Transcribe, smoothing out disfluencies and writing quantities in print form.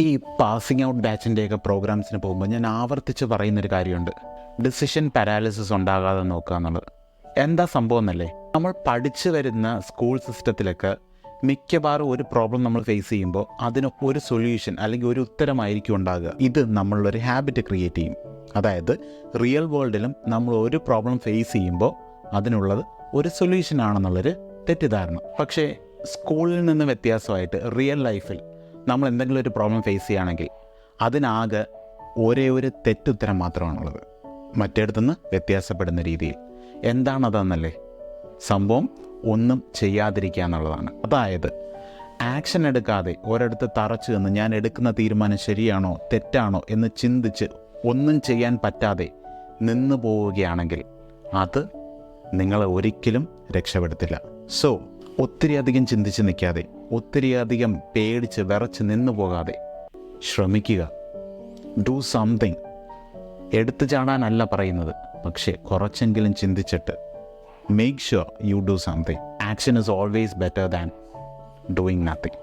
ഈ passing out ബാച്ചിൻ്റെയൊക്കെ പ്രോഗ്രാംസിന് പോകുമ്പോൾ ഞാൻ ആവർത്തിച്ച് പറയുന്നൊരു കാര്യമുണ്ട്, ഡിസിഷൻ പാരാലിസിസ് ഉണ്ടാകാതെ നോക്കുക എന്നുള്ളത്. എന്താ സംഭവം എന്നല്ലേ, നമ്മൾ പഠിച്ചു വരുന്ന സ്കൂൾ സിസ്റ്റത്തിലൊക്കെ മിക്കവാറും ഒരു പ്രോബ്ലം നമ്മൾ ഫേസ് ചെയ്യുമ്പോൾ അതിന് ഒരു സൊല്യൂഷൻ അല്ലെങ്കിൽ ഒരു ഉത്തരമായിരിക്കും ഉണ്ടാകുക. ഇത് നമ്മളൊരു ഹാബിറ്റ് ക്രിയേറ്റ് ചെയ്യും. അതായത് റിയൽ വേൾഡിലും നമ്മൾ ഒരു പ്രോബ്ലം ഫേസ് ചെയ്യുമ്പോൾ അതിനുള്ളത് ഒരു സൊല്യൂഷൻ ആണെന്നുള്ളൊരു തെറ്റിദ്ധാരണ. പക്ഷേ സ്കൂളിൽ നിന്ന് വ്യത്യാസമായിട്ട് റിയൽ ലൈഫിൽ നമ്മൾ എന്തെങ്കിലും ഒരു പ്രോബ്ലം ഫേസ് ചെയ്യുകയാണെങ്കിൽ അതിനാകെ ഒരേ ഒരു തെറ്റുത്തരം മാത്രമാണുള്ളത്, മറ്റേടത്തുനിന്ന് വ്യത്യാസപ്പെടുന്ന രീതിയിൽ. എന്താണതെന്നല്ലേ, സംഭവം ഒന്നും ചെയ്യാതിരിക്കുക എന്നുള്ളതാണ്. അതായത് ആക്ഷൻ എടുക്കാതെ ഒരിടത്ത് തറച്ചു നിന്ന് ഞാൻ എടുക്കുന്ന തീരുമാനം ശരിയാണോ തെറ്റാണോ എന്ന് ചിന്തിച്ച് ഒന്നും ചെയ്യാൻ പറ്റാതെ നിന്നു പോവുകയാണെങ്കിൽ അത് നിങ്ങളെ ഒരിക്കലും രക്ഷപ്പെടുത്തില്ല. സോ ഒത്തിരിയധികം ചിന്തിച്ച് നിൽക്കാതെ, ഒത്തിരിയധികം പേടിച്ച് വിറച്ച് നിന്നു പോകാതെ ശ്രമിക്കുക. Do something. എടുത്തു ചാടാനല്ല പറയുന്നത്, പക്ഷേ കുറച്ചെങ്കിലും ചിന്തിച്ചിട്ട് make sure you do something. Action is always better than doing nothing.